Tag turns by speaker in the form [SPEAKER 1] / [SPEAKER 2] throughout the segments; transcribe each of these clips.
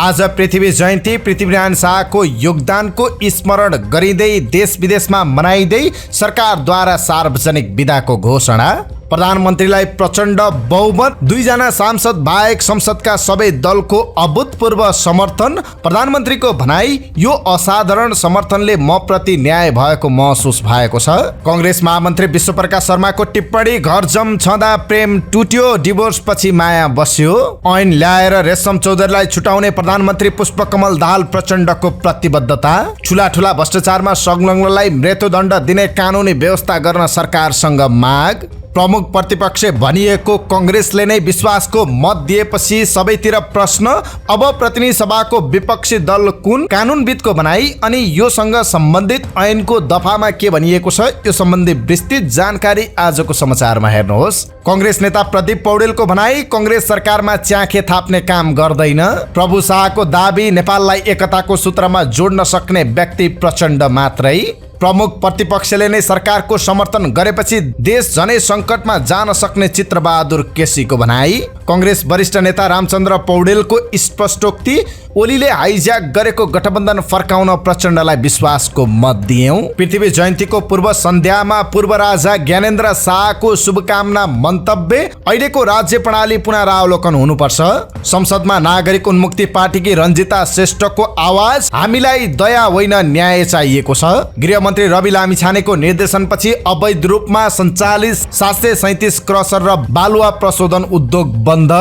[SPEAKER 1] आज पृथ्वी जयन्ती पृथ्वीनारायण शाहको योगदानको स्मरण गरिँदै देश विदेशमा मनाइँदै सरकारद्वारा सार्वजनिक बिदाको घोषणा। प्रधानमन्त्रीलाई प्रचण्ड बहुमत, 2 जना सांसद बाहेक संसदका सबै दलको अभूतपूर्व समर्थन। प्रधानमन्त्रीको भनाई, यो असाधारण समर्थनले म प्रति न्याय भएको महसुस भएको छ। कांग्रेस महामन्त्री विश्वप्रकाश शर्माको टिप्पणी, घर जम छँदा प्रेम टुट्यो, डिभोर्स पछि माया बस्यो। ऐन ल्याएर रेशम चौधरीलाई छुटाउने प्रधानमन्त्री पुष्पकमल दाहाल प्रचण्डको प्रतिबद्धता। ठूला भ्रष्टाचारमा संलग्नलाई मृत्युदण्ड दिने कानुनी व्यवस्था गर्न सरकारसँग माग। प्रमुख प्रतिपक्ष भनिएको कांग्रेसले नै विश्वासको मत दिएपछि सबैतिर प्रश्न, अब प्रतिनिधि सभाको विपक्षी दल कुन? कानुनविदको भनाई अनि योसँग सम्बन्धित ऐनको दफामा के भनिएको छ, यो सम्बन्धी विस्तृत जानकारी आजको समाचारमा हेर्नुहोस्। कांग्रेस नेता प्रदीप पौडेलको भनाई, कांग्रेस सरकारमा च्याखे थाप्ने काम गर्दैन। प्रभु शाहको दाबी, नेपाललाई एकताको सूत्रमा जोड्न सक्ने व्यक्ति प्रचण्ड मात्रै। प्रमुख प्रतिपक्षले नै सरकारको समर्थन गरेपछि देश झनै संकटमा जान सक्ने चित्रबहादुर केसीको भनाई। कांग्रेस वरिष्ठ नेता रामचन्द्र पौडेलको स्पष्टोक्ति, ओलीले हाइज्याक गरेको गठबन्धन फर्काउन प्रचण्डलाई विश्वासको मत दियौं। पृथ्वी जयन्तीको पूर्व सन्ध्यामा पूर्व राजा ज्ञानेन्द्र शाहको शुभकामना मन्तव्य, अहिलेको राज्य प्रणाली पुनरावलोकन हुनुपर्छ। संसदमा नागरिक उन्मुक्ति पार्टीकी रञ्जिता श्रेष्ठको आवाज, हामीलाई दया होइन न्याय चाहिएको छ। गृहमन्त्री रवि लामिछानेको निर्देशनपछि अवैध रूपमा सञ्चालित 737 क्रसर र बालुवा प्रशोधन उद्योग बन्द।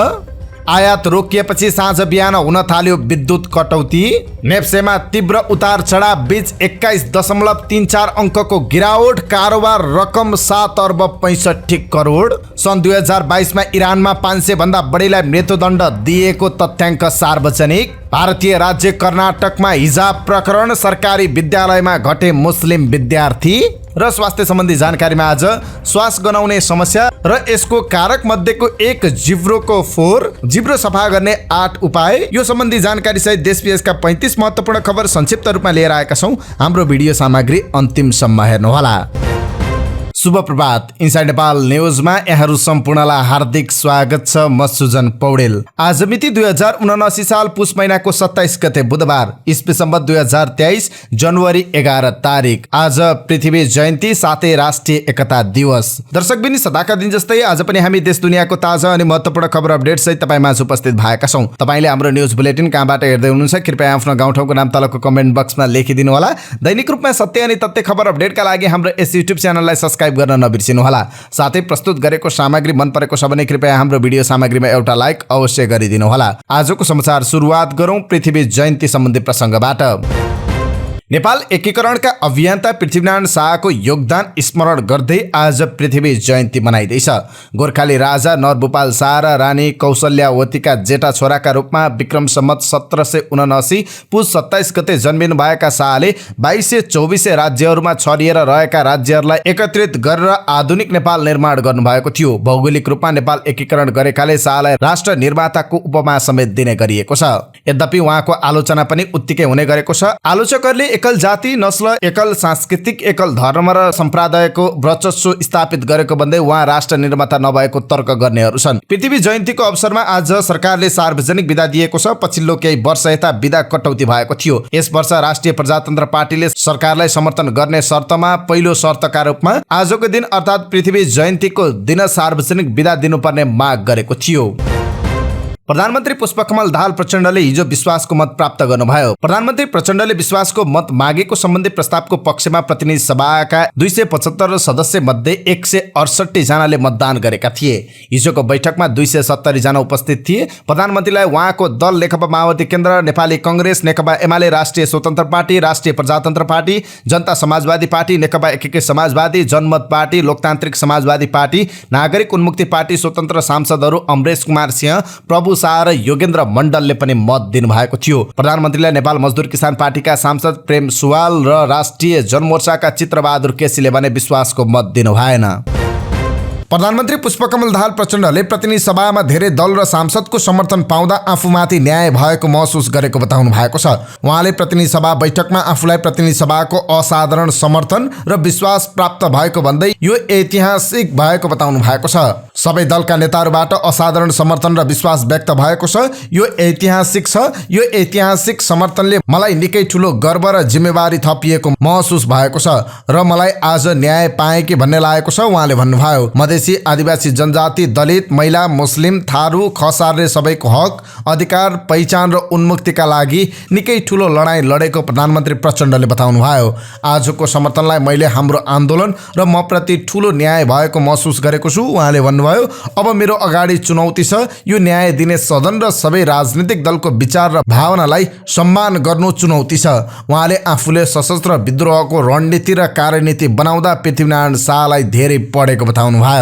[SPEAKER 1] आयात रोकिएपछि साँझ बिहान हुन थाल्यो विद्युत कटौती। नेप्सेमा तीव्र उतार चढाव बीच 21.34 अङ्कको गिरावट। कारोबार रकम 7 अर्ब 65 करोड। सन् 2022 मा इरानमा 500 भन्दा बढीलाई मृत्युदण्ड दिएको तथ्याङ्क सार्वजनिक। भारतीय राज्य कर्नाटकमा हिजाब प्रकरण, सरकारी विद्यालयमा घटे मुस्लिम विद्यार्थी। र स्वास्थ्य सम्बन्धी जानकारीमा आज श्वास गनाउने समस्या र यसको कारक मध्येको एक जिब्रोको फोहोर, जिब्रो सफा गर्ने 8 उपाय, यो सम्बन्धी जानकारी सहित देश विदेशका 35 महत्त्वपूर्ण खबर संक्षिप्त रूपमा लिएर आएका छौं। हाम्रो भिडियो सामग्री अन्तिमसम्म हेर्नुहोला। शुभ प्रभात। इनसाइड नेपाल न्यूजमा यहाँहरू सम्पूर्णलाई हार्दिक स्वागत छ। म सुजन पौडेल। आज मिति 2079 साल पुष महिनाको 27 गते बुधबार, इस्वी सम्वत 2023 जनवरी 11 तारिक। आज पृथ्वी जयन्ती साथै राष्ट्रिय एकता दिवस। दर्शकबिनी, सदाका दिन जस्तै आज पनि हामी देश दुनियाँको ताजा अनि महत्त्वपूर्ण खबर अपडेट सहित तपाईमाझ उपस्थित भएका छौं। तपाईले हाम्रो न्यूज बुलेटिन कहाँबाट हेर्दै हुनुहुन्छ, कृपया आफ्नो गाउँ ठाउँको नाम तलको कमेन्ट बक्समा लेखिदिनु होला। दैनिक रूपमा सत्य अनि तथ्य खबर अपडेटका लागि हाम्रो यस युट्युब च्यानललाई सब्स्क्राइब गर्न नबिर्सिनु होला। साथै प्रस्तुत गरेको सामग्री मन परेको छ भने कृपया हाम्रो भिडियो सामग्रीमा एउटा लाइक अवश्य गरिदिनु होला। आजको समाचार सुरुवात गरौं पृथ्वी जयन्ती सम्बन्धी प्रसंगबाट। नेपाल एकीकरणका अभियन्ता पृथ्वीनारायण शाहको योगदान स्मरण गर्दै आज पृथ्वी जयन्ती मनाइँदैछ। गोर्खाली राजा नरभूपाल शाह र रानी कौशल्यावतीका जेठा छोराका रूपमा विक्रम सम्वत 1779 पुष 27 गते जन्मिनु भएका शाहले 2224 राज्यहरूमा छरिएर रहेका राज्यहरूलाई एकत्रित गरेर आधुनिक नेपाल निर्माण गर्नुभएको थियो। भौगोलिक रूपमा नेपाल एकीकरण गरेकाले शाहलाई राष्ट्र निर्माताको उपमा समेत दिने गरिएको छ। यद्यपि उहाँको आलोचना पनि उत्तिकै हुने गरेको छ। आलोचकहरूले एकल जाति, नस्ल, एकल सांस्कृतिक, एकल धर्म र सम्प्रदायको वर्चस्व स्थापित गरेको भन्दै उहाँ राष्ट्र निर्माता नभएको तर्क गर्नेहरू छन्। पृथ्वी जयन्तीको अवसरमा आज सरकारले सार्वजनिक बिदा दिएको छ। पछिल्लो केही वर्ष यता बिदा कटौती भएको थियो। यस वर्ष राष्ट्रिय प्रजातन्त्र पार्टीले सरकारलाई समर्थन गर्ने शर्तमा पहिलो शर्तका रूपमा आजको दिन अर्थात् पृथ्वी जयन्तीको दिन सार्वजनिक बिदा दिनुपर्ने माग गरेको थियो। प्रधानमन्त्री पुष्पकमल दाहाल प्रचण्डले हिजो विश्वासको मत प्राप्त गर्नुभयो। प्रधानमन्त्री प्रचण्डले विश्वासको मत मागेको सम्बन्धी प्रस्तावको पक्षमा प्रतिनिधि सभाका 275 सदस्य मध्ये 168 जनाले मतदान गरेका थिए। हिजोको बैठकमा 270 जना उपस्थित थिए। प्रधानमन्त्रीलाई उहाँको दल नेकपा माओवादी केन्द्र, नेपाली कांग्रेस, नेकपा एमाले, राष्ट्रिय स्वतन्त्र पार्टी, राष्ट्रिय प्रजातन्त्र पार्टी, जनता समाजवादी पार्टी, नेकपा एकीकृत समाजवादी, जनमत पार्टी, लोकतान्त्रिक समाजवादी पार्टी, नागरिक उन्मुक्ति पार्टी स्वतन्त्र सांसदहरू अमरेश कुमार सिंह, प्रभु शाह र योगेन्द्र मण्डलले पनि मत दिनुभएको थियो। प्रधानमन्त्रीलाई नेपाल मजदुर किसान पार्टीका सांसद प्रेम सुवाल र राष्ट्रिय जनमोर्चाका चित्रबहादुर केसीले भने विश्वासको मत दिनु भएन। प्रधानमन्त्री पुष्पकमल दाहाल प्रचण्डले प्रतिनिधि सभामा धेरै दल र सांसदको समर्थन पाउँदा आफूमाथि न्याय भएको महसुस गरेको बताउनु भएको छ। उहाँले प्रतिनिधि सभा बैठकमा आफूलाई प्रतिनिधि सभाको असाधारण समर्थन र विश्वास प्राप्त भएको भन्दै यो ऐतिहासिक भएको बताउनु भएको छ। सबै दलका नेताहरूबाट असाधारण समर्थन र विश्वास व्यक्त भएको छ। यो ऐतिहासिक छ। यो ऐतिहासिक समर्थनले मलाई निकै ठुलो गर्व र जिम्मेवारी थपिएको महसुस भएको छ र मलाई आज न्याय पाएँ कि भन्ने लागेको छ उहाँले भन्नुभयो। मधेसी आदिवासी जनजाति, दलित, महिला, मुस्लिम, थारू, खसारले सबैको हक, अधिकार, पहिचान र उन्मुक्तिका लागि निकै ठुलो लडाईँ लडेको प्रधानमन्त्री प्रचण्डले बताउनुभयो। आजको समर्थनलाई मैले हाम्रो आन्दोलन र म प्रति ठुलो न्याय भएको महसुस गरेको छु उहाँले भन्नुभयो। अब मेरो अगाडि चुनौती छ, यो न्याय दिने सदन र सबै राजनीतिक दलको विचार र भावनालाई सम्मान गर्नु चुनौती छ। उहाँले आफूले सशस्त्र विद्रोहको रणनीति र कार्यनीति बनाउँदा पृथ्वीनारायण शाहलाई धेरै पढेको बताउनुभयो।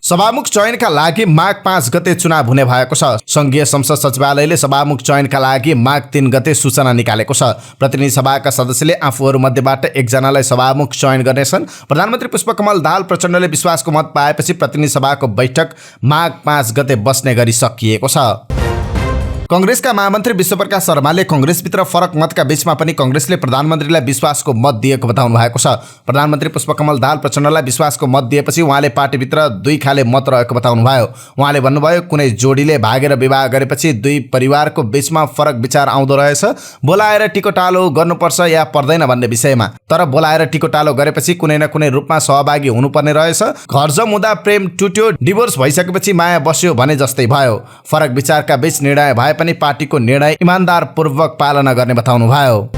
[SPEAKER 1] सभामुख चयनका लागि माघ 5 गते चुनाव हुने भएको छ। संघीय संसद सचिवालयले सभामुख चयनका लागि माघ 3 गते सूचना निकालेको छ। प्रतिनिधि सभाका सदस्यले आफूहरू मध्येबाट एकजनालाई सभामुख चयन गर्नेछन्। प्रधानमन्त्री पुष्पकमल दाहाल प्रचण्डले विश्वासको मत पाएपछि प्रतिनिधि सभाको बैठक माघ 5 गते बस्ने गरी सकिएको छ। कांग्रेसका महामन्त्री विश्वप्रकाश शर्माले कांग्रेसभित्र फरक मतका बीचमा पनि कांग्रेसले प्रधानमन्त्रीलाई विश्वासको मत दिएको बताउनु भएको छ। प्रधानमन्त्री पुष्पकमल दाहाल प्रचण्डलाई विश्वासको मत दिएपछि उहाँले पार्टीभित्र दुई खाले मत रहेको बताउनुभयो। उहाँले भन्नुभयो, कुनै जोडीले भागेर विवाह गरेपछि दुई परिवारको बीचमा फरक विचार आउँदो रहेछ। बोलाएर टिकोटालो गर्नुपर्छ या पर्दैन भन्ने विषयमा, तर बोलाएर टिकोटालो गरेपछि कुनै न कुनै रूपमा सहभागी हुनुपर्ने रहेछ। घर जम हुँदा प्रेम टुट्यो, डिभोर्स भइसकेपछि माया बस्यो भने जस्तै भयो। फरक विचारका बीच निर्णय भए पनि पार्टीको निर्णय इमानदारपूर्वक पालना गर्ने बताउनुभयो।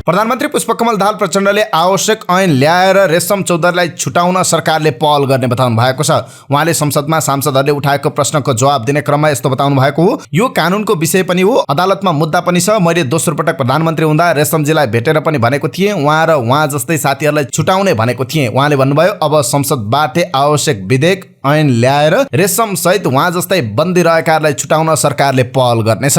[SPEAKER 1] प्रधानमन्त्री पुष्पकमल दाहाल प्रचण्डले आवश्यक ऐन ल्याएर रेशम चौधरीलाई छुटाउन सरकारले पहल गर्ने बताउनु भएको छ। उहाँले संसदमा सांसदहरूले उठाएको प्रश्नको जवाब दिने क्रममा यस्तो बताउनु भएको हो, यो कानुनको विषय पनि हो, अदालतमा मुद्दा पनि छ। मैले दोस्रो पटक प्रधानमन्त्री हुँदा रेशमजीलाई भेटेर पनि भनेको थिएँ, उहाँ र उहाँ जस्तै साथीहरूलाई छुटाउने भनेको थिएँ। उहाँले भन्नुभयो, अब संसदबाट आवश्यक विधेयक ऐन ल्याएर रेशम सहित उहाँ जस्तै बन्दी रहेकाहरूलाई छुटाउन सरकारले पहल गर्नेछ।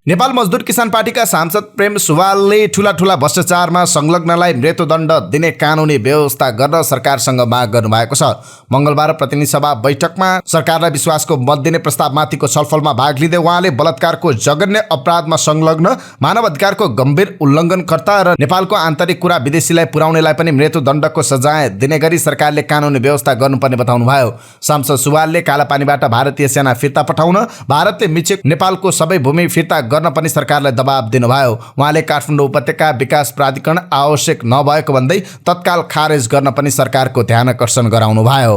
[SPEAKER 1] नेपाल मजदुर किसान पार्टीका सांसद प्रेम सुवालले ठूला भ्रष्टाचारमा संलग्नलाई मृत्युदण्ड दिने कानुनी व्यवस्था गर्न सरकारसँग माग गर्नुभएको छ। मंगलबार प्रतिनिधि सभा बैठकमा सरकारलाई विश्वासको मत दिने प्रस्तावमाथिको छलफलमा भाग लिँदै उहाँले बलात्कारको जघन्य अपराधमा संलग्न, मानव अधिकारको गम्भीर उल्लङ्घनकर्ता र नेपालको आन्तरिक कुरा विदेशीलाई पुर्याउनेलाई पनि मृत्युदण्डको सजाय दिने गरी सरकारले कानुनी व्यवस्था गर्नुपर्ने बताउनुभयो। सांसद सुवालले कालापानीबाट भारतीय सेना फिर्ता पठाउन, भारतले मिचेको नेपालको सबै भूमि फिर्ता गर्न पनि सरकारलाई दबाब दिनुभयो। उहाँले काठमाडौँ उपत्यका विकास प्राधिकरण आवश्यक नभएको भन्दै तत्काल खारेज गर्न पनि सरकारको ध्यान आकर्षण गराउनुभयो।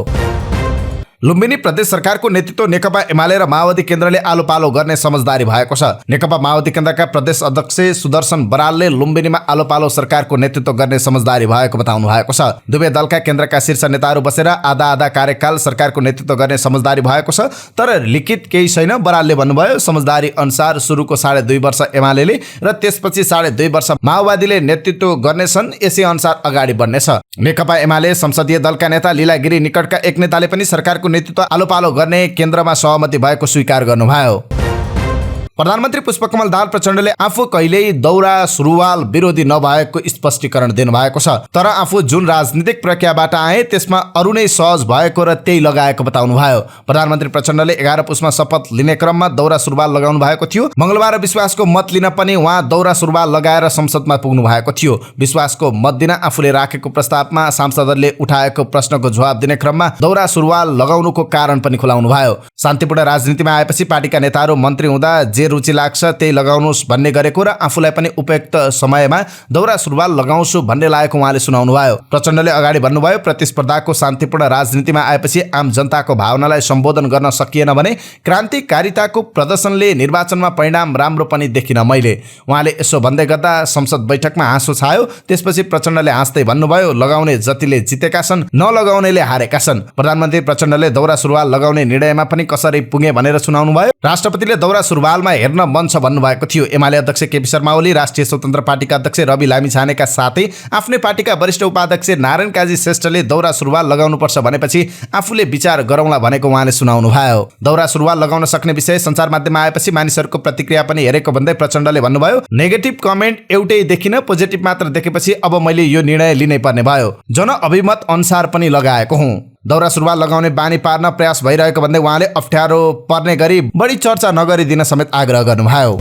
[SPEAKER 1] लुम्बिनी प्रदेश सरकारको नेतृत्व नेकपा एमाले र माओवादी केन्द्रले आलोपालो गर्ने समझदारी भएको छ। नेकपा माओवादी केन्द्रका प्रदेश अध्यक्ष सुदर्शन बरालले लुम्बिनीमा आलोपालो सरकारको नेतृत्व गर्ने समझदारी भएको बताउनु भएको छ। दुवै दलका केन्द्रका शीर्ष नेताहरू बसेर आधा कार्यकाल सरकारको नेतृत्व गर्ने समझदारी भएको छ, तर लिखित केही छैन। बरालले भन्नुभयो, समझदारी अनुसार सुरुको 2.5 वर्ष एमाले र त्यसपछि 2.5 वर्ष माओवादीले नेतृत्व गर्नेछन्, यसै अनुसार अगाडि बढ्नेछ। नेकपा एमाले संसदीय दलका नेता लीला गिरी निकटका एक नेताले पनि सरकारको नेतृत्व आलोपालो गर्ने केन्द्रमा सहमति भएको स्वीकार गर्नुभयो। प्रधानमन्त्री पुष्पकमल दाहाल प्रचण्डले आफू कहिल्यै दौरा सुरुवाल विरोधी नभएको स्पष्टीकरण दिनुभएको छ, तर आफू जुन राजनीतिक प्रक्रियाबाट आए त्यसमा अरू नै सहज भएको र त्यही लगाएको बताउनुभयो। प्रधानमन्त्री प्रचण्डले 11 पुसमा शपथ लिने क्रममा दौरा सुरुवाल लगाउनु भएको थियो। मंगलबार विश्वासको मत लिन पनि उहाँ दौरा सुरुवाल लगाएर संसदमा पुग्नु भएको थियो। विश्वासको मत दिन आफूले राखेको प्रस्तावमा सांसदहरूले उठाएको प्रश्नको जवाब दिने क्रममा दौरा सुरुवाल लगाउनुको कारण पनि खुलाउनु भयो। शान्तिपूर्ण राजनीतिमा आएपछि पार्टीका नेताहरू मन्त्री हुँदा जे रुचि लाग्छ त्यही लगाउनुस् भन्ने गरेको र आफूलाई पनि उपयुक्त समयमा दौरा सुरुवाल लगाउँछु भन्ने लागेको उहाँले सुनाउनु भयो। प्रचण्डले अगाडि भन्नुभयो, प्रतिस्पर्धाको शान्तिपूर्ण राजनीतिमा आएपछि आम जनताको भावनालाई सम्बोधन गर्न सकिएन भने क्रान्तिकारिताको प्रदर्शनले निर्वाचनमा परिणाम राम्रो पनि देखिन मैले। उहाँले यसो भन्दै गर्दा संसद बैठकमा हाँसो छायो। त्यसपछि प्रचण्डले हाँस्दै भन्नुभयो, लगाउने जतिले जितेका छन्, नलगाउनेले हारेका छन्। प्रधानमन्त्री प्रचण्डले दौरा सुरुवाल लगाउने निर्णयमा पनि कसरी पुगे भनेर सुनाउनु भयो। राष्ट्रपतिले दौरा सुरुवालमा हेर्न मन छ भन्नुभएको थियो। एमाले अध्यक्ष केपी शर्मा ओली, राष्ट्रिय स्वतन्त्र पार्टीका अध्यक्ष रवि लामिछानेका साथै आफ्नै पार्टीका वरिष्ठ उपाध्यक्ष नारायण काजी श्रेष्ठले दौरा सुरुवाल लगाउनुपर्छ भनेपछि आफूले विचार गरौँला भनेको उहाँले सुनाउनु भयो। दौरा सुरुवाल लगाउन सक्ने विषय सञ्चार माध्यममा आएपछि मानिसहरूको प्रतिक्रिया पनि हेरेको भन्दै प्रचण्डले भन्नुभयो, नेगेटिभ कमेन्ट एउटै देखिन, पोजिटिभ मात्र देखेपछि अब मैले यो निर्णय लिनै पर्ने भयो। जनअभिमत अनुसार पनि लगाएको हुँ। दौरा सुरुवाल लगाउने बानी पार्न प्रयास भइरहेको भन्दै उहाँले अप्ठ्यारो पर्ने गरी बढी चर्चा नगरिदिन समेत आग्रह गर्नुभयो।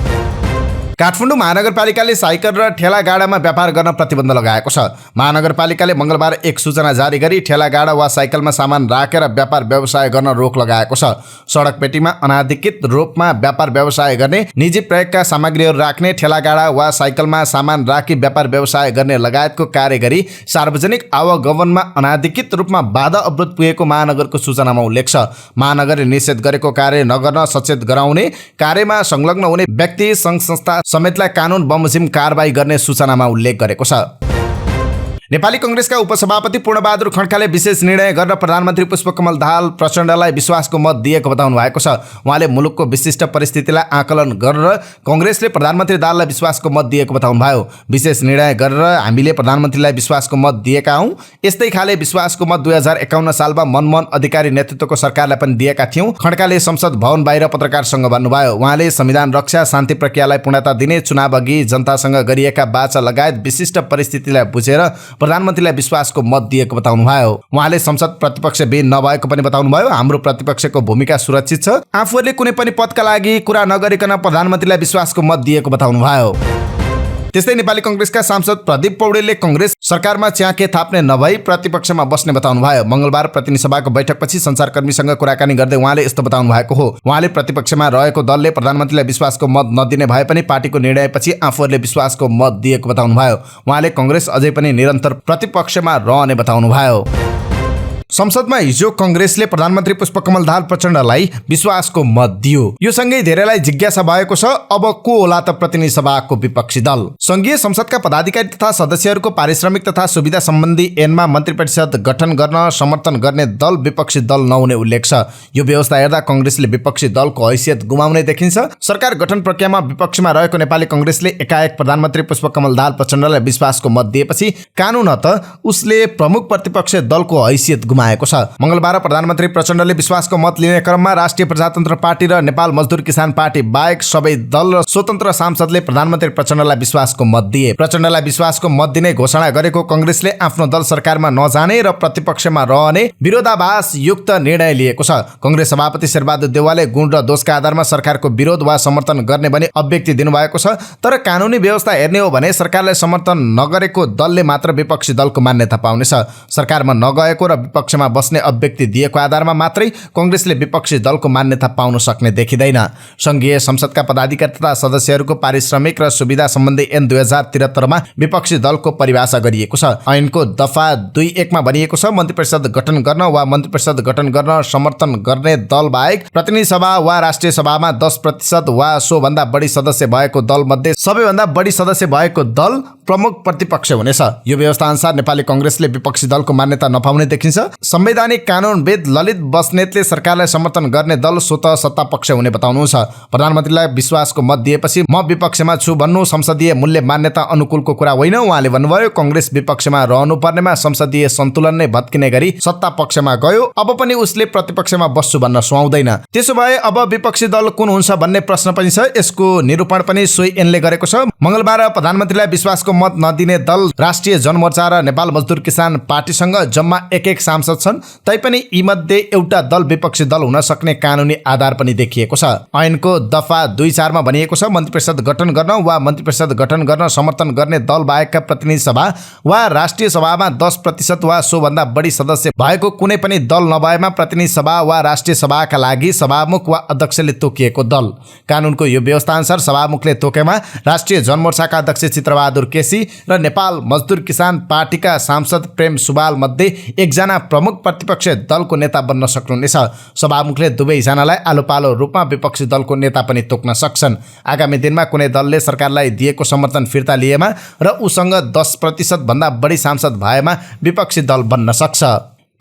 [SPEAKER 1] काठमाडौँ महानगरपालिकाले साइकल र ठेलागाडामा व्यापार गर्न प्रतिबन्ध लगाएको छ। महानगरपालिकाले मङ्गलबार एक सूचना जारी गरी ठेलागाडा वा साइकलमा सामान राखेर व्यापार व्यवसाय गर्न रोक लगाएको छ। सडक पेटीमा अनाधिकृत रूपमा व्यापार व्यवसाय गर्ने, निजी प्रयोगका सामग्रीहरू राख्ने, ठेलागाडा वा साइकलमा सामान राखी व्यापार व्यवसाय गर्ने लगायतको कार्य गरी सार्वजनिक आवागमनमा अनाधिकृत रूपमा बाधा अवरोध पुगेको महानगरको सूचनामा उल्लेख छ। महानगरले निषेध गरेको कार्य नगर्न सचेत गराउने, कार्यमा संलग्न हुने व्यक्ति सङ्घ संस्था समेतलाई कानुन बमोजिम कारबाही गर्ने सूचनामा उल्लेख गरेको छ। नेपाली कांग्रेसका उपसभापति पूर्णबहादुर खड्काले विशेष निर्णय गरेर प्रधानमन्त्री पुष्पकमल दाहाल प्रचण्डलाई विश्वासको मत दिएको बताउनु भएको छ। उहाँले मुलुकको विशिष्ट परिस्थितिलाई आकलन गरेर कांग्रेसले प्रधानमन्त्री दाहाललाई विश्वासको मत दिएको बताउनु भयो। विशेष निर्णय गरेर हामीले प्रधानमन्त्रीलाई विश्वासको मत दिएका हौँ। यस्तै खाले विश्वासको मत 2051 सालमा मनमोहन अधिकारी नेतृत्वको सरकारलाई पनि दिएका थियौँ, खड्काले संसद भवन बाहिर पत्रकारसँग भन्नुभयो। उहाँले संविधान रक्षा, शान्ति प्रक्रियालाई पूर्णता दिने, चुनाव अघि जनतासँग गरिएका वाचा लगायत विशिष्ट परिस्थितिलाई बुझेर प्रधानमन्त्रीलाई विश्वासको मत दिएको बताउनुभयो। उहाँले संसद प्रतिपक्ष बिन नभएको पनि बताउनुभयो। हाम्रो प्रतिपक्षको भूमिका सुरक्षित छ। आफूहरूले कुनै पनि पदका लागि कुरा नगरिकन प्रधानमन्त्रीलाई विश्वासको मत दिएको बताउनुभयो। त्यस्तै नेपाली कांग्रेसका सांसद प्रदीप पौडेलले कांग्रेस सरकारमा च्याके थाप्ने नभई प्रतिपक्षमा बस्ने बताउनु भयो। मंगलबार प्रतिनिधि सभाको बैठकपछि सञ्चारकर्मीसँग कुराकानी गर्दै उहाँले यस्तो बताउनु भएको हो। उहाँले प्रतिपक्षमा रहेको दलले प्रधानमन्त्रीलाई विश्वासको मत नदिने भए पनि पार्टीको निर्णयपछि आफूहरूले विश्वासको मत दिएको बताउनु भयो। उहाँले कांग्रेस अझै पनि निरन्तर प्रतिपक्षमा रहने बताउनु भयो। संसदमा हिजो कांग्रेसले प्रधानमन्त्री पुष्पकमल दाहाल प्रचण्डलाई विश्वासको मत दियो। यो सँगै धेरैलाई जिज्ञासा भएको छ, अब को होला त प्रतिनिधि सभाको विपक्षी दल? संघीय संसदका पदाधिकारी तथा सदस्यहरूको पारिश्रमिक तथा सुविधा सम्बन्धी ऐनमा मन्त्री परिषद गठन गर्न समर्थन गर्ने दल विपक्षी दल नहुने उल्लेख छ। यो व्यवस्था हेर्दा कांग्रेसले विपक्षी दलको हैसियत गुमाउने देखिन्छ। सरकार गठन प्रक्रियामा विपक्षमा रहेको नेपाली कांग्रेसले एकाएक प्रधानमन्त्री पुष्पकमल दाहाल प्रचण्डलाई विश्वासको मत दिएपछि कानुन त उसले प्रमुख प्रतिपक्ष दलको हैसियत गुमाएको छ। मंगलबार प्रधानमन्त्री प्रचण्डले विश्वासको मत लिने क्रममा राष्ट्रिय प्रजातन्त्र पार्टी र नेपाल मजदुर किसान पार्टी बाहेक सबै दल र स्वतन्त्र सांसदले प्रधानमन्त्री प्रचण्डलाई विश्वासको मत दिए। प्रचण्डलाई विश्वासको मत दिने घोषणा गरेको कांग्रेसले आफ्नो दल सरकारमा नजाने र प्रतिपक्षमा रहने विरोधाभास युक्त निर्णय लिएको छ। कांग्रेस सभापति शेरबहादुर देउवाले गुण र दोषका आधारमा सरकारको विरोध वा समर्थन गर्ने भने अभिव्यक्ति दिनुभएको छ। तर कानुनी व्यवस्था हेर्ने हो भने सरकारलाई समर्थन नगरेको दलले मात्र विपक्षी दलको मान्यता पाउनेछ। सरकारमा नगएको र विपक्षमा बस्ने अभिव्यक्ति दिएको आधारमा मात्रै कांग्रेसले विपक्षी दलको मान्यता पाउन सक्ने देखिँदैन। संघीय संसदका पदाधिकारी तथा सदस्यहरूको पारिश्रमिक र सुविधा सम्बन्धी ऐन 2073 मा विपक्षी दलको परिभाषा गरिएको छ। ऐनको दफा 2(1) मा भनिएको छ, मन्त्री परिषद गठन गर्न वा मन्त्री परिषद गठन गर्न समर्थन गर्ने दल बाहेक प्रतिनिधि सभा वा राष्ट्रिय सभामा 10% वा सो भन्दा बढी सदस्य भएको दल मध्ये सबैभन्दा बढी सदस्य भएको दल प्रमुख प्रतिपक्ष हुनेछ। यो व्यवस्था अनुसार नेपाली कांग्रेसले विपक्षी दलको मान्यता नपाउने देखिन्छ। संवैधानिक कानुनविद ललित बस्नेतले सरकारलाई समर्थन गर्ने दल स्वतः सत्ता पक्ष हुने बताउनुहुन्छ। प्रधानमन्त्रीलाई विश्वासको मत दिएपछि म विपक्षमा छु भन्नु संसदीय मूल्य मान्यता अनुकूलको कुरा होइन। उहाँले भन्नुभयो, कांग्रेस विपक्षमा रहनुपर्नेमा संसदीय सन्तुलन नै भत्किने गरी सत्ता पक्षमा गयो। अब पनि उसले प्रतिपक्षमा बस्छु भन्न सुहाउँदैन। त्यसो भए अब विपक्षी दल कुन हुन्छ भन्ने प्रश्न पनि छ। यसको निरूपण पनि सोही ऐनले गरेको छ। मंगलबार प्रधानमन्त्रीलाई विश्वासको मत नदिने दल राष्ट्रिय जनमोर्चा र नेपाल मजदुर किसान पार्टीसँग जम्मा एक सांसद छन्। तैपनि यीमध्ये एउटा दल विपक्षी दल हुन सक्ने कानुनी आधार पनि देखिएको छ। ऐनको दफा 2(4) मा भनिएको छ, मन्त्री परिषद गठन गर्न वा मन्त्री परिषद गठन गर्न समर्थन गर्ने दल बाहेकका प्रतिनिधि सभा वा राष्ट्रिय सभामा 10% वा सो भन्दा बढी सदस्य भएको कुनै पनि दल नभएमा प्रतिनिधि सभा वा राष्ट्रिय सभाका लागि सभामुख वा अध्यक्षले तोकिएको दल। कानुनको यो व्यवस्था अनुसार सभामुखले तोकेमा राष्ट्रिय जनमोर्चाका अध्यक्ष चित्रबहादुर केसी र नेपाल मजदुर किसान पार्टीका सांसद प्रेम सुवाल मध्ये एकजना प्रमुख प्रतिपक्ष दलको नेता बन्न सक्नुहुनेछ। सभामुखले दुवैजनालाई आलोपालो रूपमा विपक्षी दलको नेता पनि तोक्न सक्छन्। आगामी दिनमा कुनै दलले सरकारलाई दिएको समर्थन फिर्ता लिएमा र उसँग 10% भन्दा बढी सांसद भएमा विपक्षी दल बन्न सक्छ।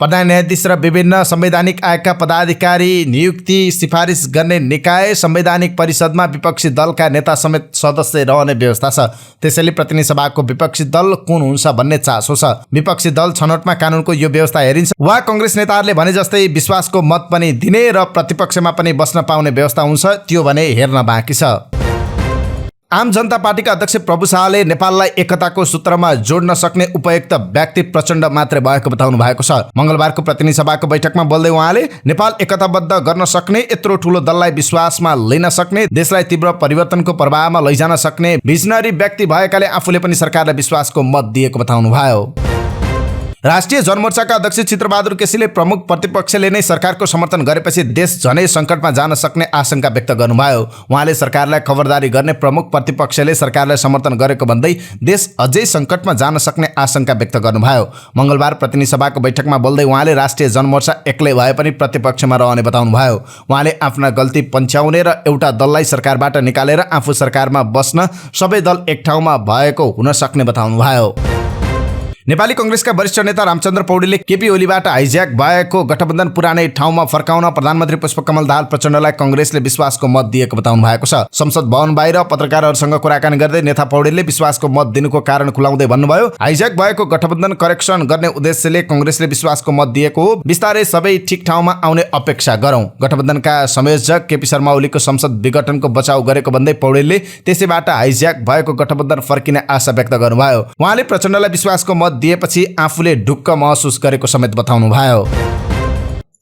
[SPEAKER 1] प्रधान न्यायाधीश र विभिन्न संवैधानिक आयोगका पदाधिकारी नियुक्ति सिफारिस गर्ने निकाय संवैधानिक परिषदमा विपक्षी दलका नेता समेत सदस्य रहने व्यवस्था छ। त्यसैले प्रतिनिधि सभाको विपक्षी दल कुन हुन्छ भन्ने चासो छ। विपक्षी दल छनौटमा कानुनको यो व्यवस्था हेरिन्छ वा कांग्रेस नेताहरूले भने जस्तै विश्वासको मत पनि दिने र प्रतिपक्षमा पनि बस्न पाउने व्यवस्था हुन्छ, त्यो भने हेर्न बाँकी छ। आम जनता पार्टीका अध्यक्ष प्रभु शाहले नेपाललाई एकताको सूत्रमा जोड्न सक्ने उपयुक्त व्यक्ति प्रचण्ड मात्रै भएको बताउनु भएको छ। मंगलबारको प्रतिनिधि सभाको बैठकमा बोल्दै उहाँले नेपाल एकताबद्ध गर्न सक्ने, यत्रो ठूलो दललाई विश्वासमा लिन सक्ने, देशलाई तीव्र परिवर्तनको प्रवाहमा लैजान सक्ने भिजनरी व्यक्ति भएकाले आफूले पनि सरकारलाई विश्वासको मत दिएको बताउनु भयो। राष्ट्रिय जनमोर्चाका अध्यक्ष चित्रबहादुर केसीले प्रमुख प्रतिपक्षले नै सरकारको समर्थन गरेपछि देश झनै सङ्कटमा जान सक्ने आशंका व्यक्त गर्नुभयो। उहाँले सरकारलाई खबरदारी गर्ने प्रमुख प्रतिपक्षले सरकारलाई समर्थन गरेको भन्दै देश अझै सङ्कटमा जान सक्ने आशंका व्यक्त गर्नुभयो। मंगलबार प्रतिनिधि सभाको बैठकमा बोल्दै उहाँले राष्ट्रिय जनमोर्चा एक्लै भए पनि प्रतिपक्षमा रहने बताउनुभयो। उहाँले आफ्ना गल्ती पन्छ्याउने र एउटा दललाई सरकारबाट निकालेर आफू सरकारमा बस्न सबै दल एक ठाउँमा भएको हुन सक्ने बताउनुभयो। नेपाली कांग्रेसका वरिष्ठ नेता रामचन्द्र पौडेलले केपी ओलीबाट हाइज्याक भएको गठबन्धन पुरानै ठाउँमा फर्काउन प्रधानमन्त्री पुष्पकमल दाहाल प्रचण्डलाई कांग्रेसले विश्वासको मत दिएको बताउनु भएको छ। संसद भवन बाहिर पत्रकारहरूसँग कुराकानी गर्दै नेता पौडेलले विश्वासको मत दिनुको कारण खुलाउँदै भन्नुभयो, हाइज्याक भएको गठबन्धन करेक्सन गर्ने उद्देश्यले कांग्रेसले विश्वासको मत दिएको हो। बिस्तारै सबै ठिक ठाउँमा आउने अपेक्षा गरौं। गठबन्धनका संयोजक केपी शर्मा ओलीको संसद विघटनको बचाउ गरेको भन्दै पौडेलले त्यसैबाट हाइज्याक भएको गठबन्धन फर्किने आशा व्यक्त गर्नुभयो। उहाँले प्रचण्डलाई विश्वासको मत दिएपछि आफूले ढुक्क महसुस गरेको समेत बताउनु भयो।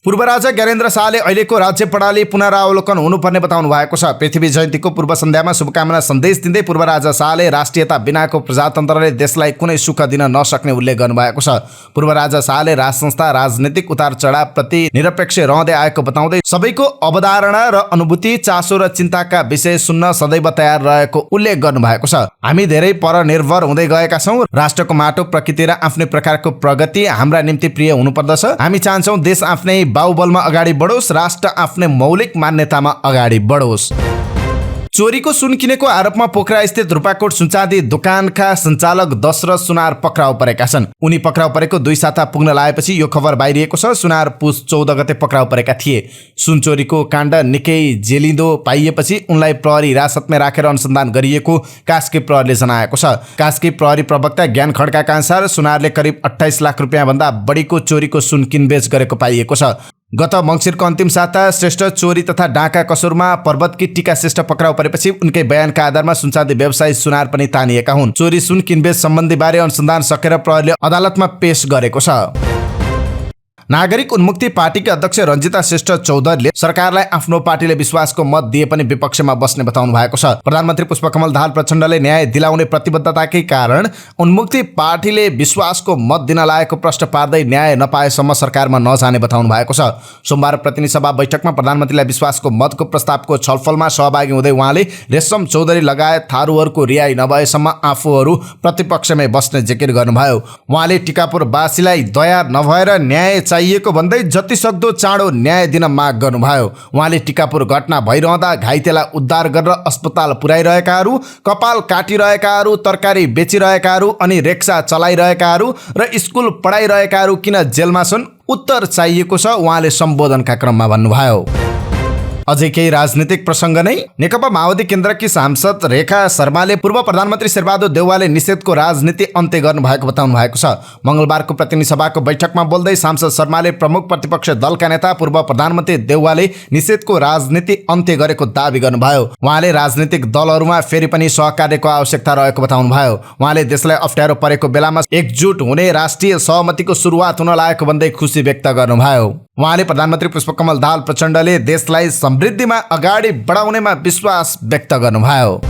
[SPEAKER 1] पूर्व राजा ज्ञानेन्द्र शाहले अहिलेको राज्य प्रणाली पुनरावलोकन हुनुपर्ने बताउनु भएको छ। पृथ्वी जयन्तीको पूर्व सन्ध्यामा शुभकामना सन्देश दिँदै पूर्व राजा शाहले राष्ट्रियता बिनाको प्रजातन्त्रले देशलाई कुनै सुख दिन नसक्ने उल्लेख गर्नुभएको छ। पूर्व राजा शाहले राजसंस्था राजनीतिक उतार चढाव प्रति निरपेक्ष रहँदै आएको बताउँदै सबैको अवधारणा र अनुभूति, चासो र चिन्ताका विषय सुन्न सदैव तयार रहेको उल्लेख गर्नुभएको छ। हामी धेरै परनिर्भर हुँदै गएका छौँ। राष्ट्रको माटो, प्रकृति र आफ्नै प्रकारको प्रगति हाम्रा निम्ति प्रिय हुनुपर्दछ। हामी चाहन्छौँ देश आफ्नै बाहुबलमा अगाडि बढोस्, राष्ट्र आफ्नै मौलिक मान्यतामा अगाडि बढोस्। चोरीको सुन किनेको आरोपमा पोखरा स्थित रूपाकोट सुनचाँदी दोकानका सञ्चालक दशरथ सुनार पक्राउ परेका छन्। उनी पक्राउ परेको 2 साता पुग्न लागेपछि यो खबर बाहिरिएको छ। सुनार पुस 14 गते पक्राउ परेका थिए। सुन चोरीको काण्ड निकै जेलिँदो पाइएपछि उनलाई प्रहरी हिरासतमा राखेर अनुसन्धान गरिएको कास्की प्रहरीले जनाएको छ। कास्की प्रहरी प्रवक्ता ज्ञान खड्काका अनुसार सुनारले करिब 28 लाख रुपियाँ भन्दा बढीको चोरीको सुन किनबेच गरेको पाइएको छ। गत मङ्सिरको अन्तिम साता श्रेष्ठ चोरी तथा डाका कसुरमा पर्वतकी टीका श्रेष्ठ पक्राउ परेपछि उनकै बयानका आधारमा सुनचाँदी व्यवसायी सुनार पनि तानिएका हुन्। चोरी सुन किनबेच सम्बन्धी बारे अनुसन्धान सकेर प्रहरीले अदालतमा पेश गरेको छ। नागरिक उन्मुक्ति पार्टीका अध्यक्ष रञ्जिता श्रेष्ठ चौधरीले सरकारलाई आफ्नो पार्टीले विश्वासको मत दिए पनि विपक्षमा बस्ने बताउनु भएको छ। प्रधानमन्त्री पुष्पकमल दाहाल प्रचण्डले न्याय दिलाउने प्रतिबद्धताकै कारण उन्मुक्ति पार्टीले विश्वासको मत दिन लागेको प्रश्न पार्दै न्याय नपाएसम्म सरकारमा नजाने बताउनु भएको छ। सोमबार प्रतिनिधि सभा बैठकमा प्रधानमन्त्रीलाई विश्वासको मतको प्रस्तावको छलफलमा सहभागी हुँदै उहाँले रेशम चौधरी लगायत थारूहरूको रिहाई नभएसम्म आफूहरू प्रतिपक्षमै बस्ने जिकिर गर्नुभयो। उहाँले टिकापुरवासीलाई दया नभएर न्याय चाहिएको भन्दै जतिसक्दो चाँडो न्याय दिन माग गर्नुभयो। उहाँले टिकापुर घटना भइरहँदा घाइतेलाई उद्धार गरेर अस्पताल पुर्याइरहेकाहरू, कपाल काटिरहेकाहरू, तरकारी बेचिरहेकाहरू अनि रिक्सा चलाइरहेकाहरू र स्कुल पढाइरहेकाहरू किन जेलमा छन्, उत्तर चाहिएको छ, उहाँले सम्बोधनका क्रममा भन्नुभयो। अझै केही राजनीतिक प्रसङ्ग नै। नेकपा माओवादी केन्द्रकी सांसद रेखा शर्माले पूर्व प्रधानमन्त्री शेरबहादुर देउवाले निषेधको राजनीति अन्त्य गर्नु भएको बताउनु भएको छ। मंगलबारको प्रतिनिधि सभाको बैठकमा बोल्दै सांसद शर्माले प्रमुख प्रतिपक्ष दलका नेता पूर्व प्रधानमन्त्री देउवाले निषेधको राजनीति अन्त्य गरेको दावी गर्नुभयो। उहाँले राजनीतिक दलहरूमा फेरि पनि सहकार्यको आवश्यकता रहेको बताउनु भयो। उहाँले देशलाई अप्ठ्यारो परेको बेलामा एकजुट हुने राष्ट्रिय सहमतिको सुरुवात हुन लागेको भन्दै खुसी व्यक्त गर्नुभयो। उहाँले प्रधानमन्त्री पुष्पकमल दाहाल प्रचण्डले देशलाई समृद्धिमा अगाडि बढाउनेमा विश्वास व्यक्त गर्नुभयो।